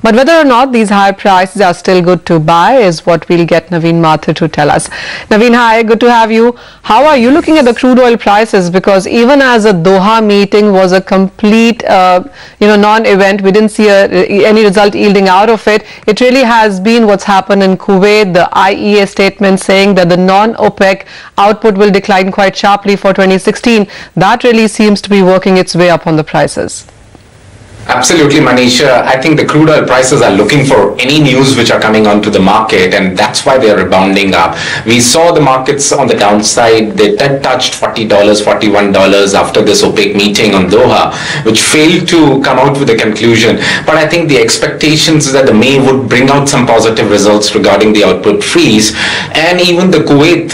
But whether or not these higher prices are still good to buy is what we'll get Naveen Mathur to tell us. Naveen, hi, good to have you. How are you looking at the crude oil prices? Because even as the Doha meeting was a complete, non-event, we didn't see any result yielding out of it. It really has been what's happened in Kuwait. The IEA statement saying that the non-OPEC output will decline quite sharply for 2016. That really seems to be working its way up on the prices. Absolutely, Manisha. I think the crude oil prices are looking for any news which are coming onto the market, and that's why they're rebounding up. We saw the markets on the downside. They touched $40, $41 after this OPEC meeting on Doha, which failed to come out with a conclusion. But I think the expectations is that the May would bring out some positive results regarding the output freeze, and even the Kuwait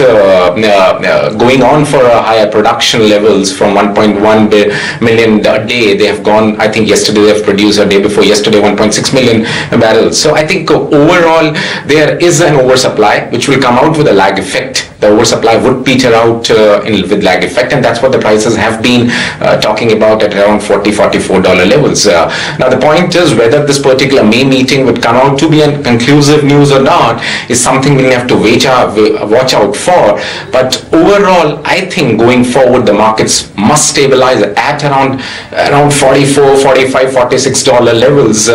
going on for a higher production levels from 1.1 million a day. They have gone, I think yesterday they have produced, a day before yesterday, 1.6 million barrels. So I think overall there is an oversupply which will come out with a lag effect. The oversupply would peter out with lag effect, and that's what the prices have been talking about at around $40, $44 levels. Now the point is whether this particular May meeting would come out to be a conclusive news or not is something we'll have to watch out for. But overall, I think going forward the markets must stabilize at around $44, $45, $46 levels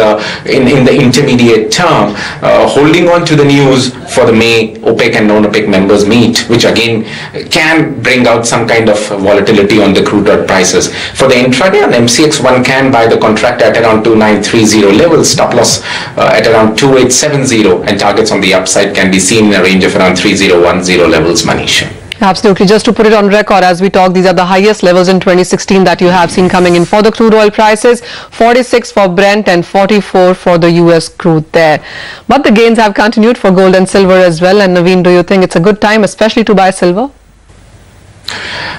in the intermediate term, holding on to the news for the May OPEC and non-OPEC members meet, which again can bring out some kind of volatility on the crude oil prices. For the intraday on MCX, one can buy the contract at around 2930 levels, stop loss at around 2870, and targets on the upside can be seen in a range of around 3010 levels, Manisha. Absolutely. Just to put it on record as we talk, these are the highest levels in 2016 that you have seen coming in for the crude oil prices. 46 for Brent and 44 for the US crude there. But the gains have continued for gold and silver as well. And Naveen, do you think it's a good time especially to buy silver?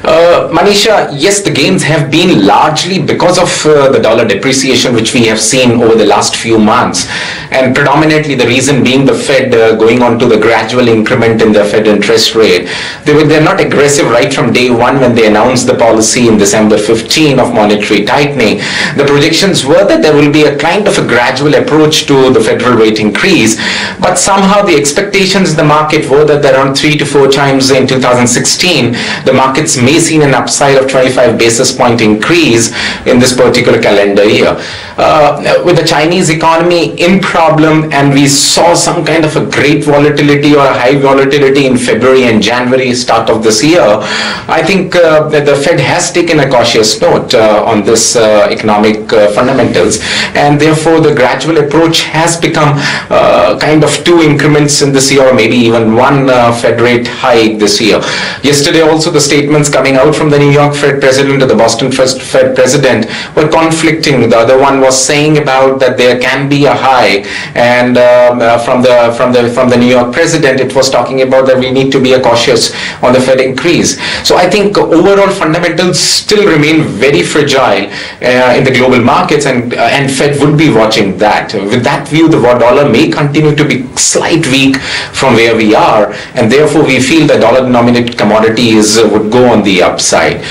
Manisha, yes, the gains have been largely because of the dollar depreciation which we have seen over the last few months, and predominantly the reason being the Fed going on to the gradual increment in the Fed interest rate. They're not aggressive right from day one when they announced the policy in December 15 of monetary tightening. The projections were that there will be a kind of a gradual approach to the federal rate increase, but somehow the expectations in the market were that around 3 to 4 times in 2016 the markets may see an upside of 25 basis point increase in this particular calendar year. With the Chinese economy in problem, and we saw some kind of a great volatility or a high volatility in February and January start of this year, I think that the Fed has taken a cautious note on this economic fundamentals, and therefore the gradual approach has become kind of 2 increments in this year, or maybe even 1 Fed rate hike this year. Yesterday also the statements coming out from the New York Fed president or the Boston Fed president were conflicting. The other one was saying about that there can be a high, and from the New York president it was talking about that we need to be cautious on the Fed increase. So I think overall fundamentals still remain very fragile in the global markets, and Fed would be watching that. With that view, the dollar may continue to be slight weak from where we are, and therefore we feel the dollar denominated commodities would go on the upside.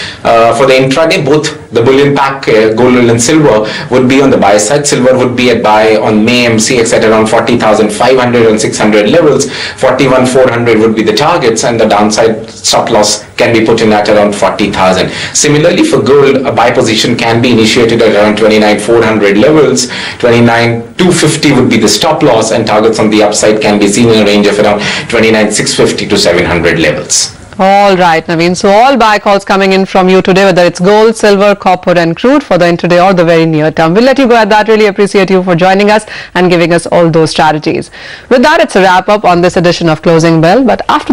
For the intraday, both the bullion pack, gold and silver, would be on the buy side. Silver would be at buy on May MCX at around 40,500 and 600 levels. 41,400 would be the targets, and the downside stop loss can be put in at around 40,000. Similarly, for gold, a buy position can be initiated at around 29,400 levels. 29,250 would be the stop loss, and targets on the upside can be seen in a range of around 29,650 to 700 levels. All right, Naveen. So all buy calls coming in from you today, whether it's gold, silver, copper and crude for the intraday or the very near term. We'll let you go at that. Really appreciate you for joining us and giving us all those strategies. With that, it's a wrap up on this edition of Closing Bell. But after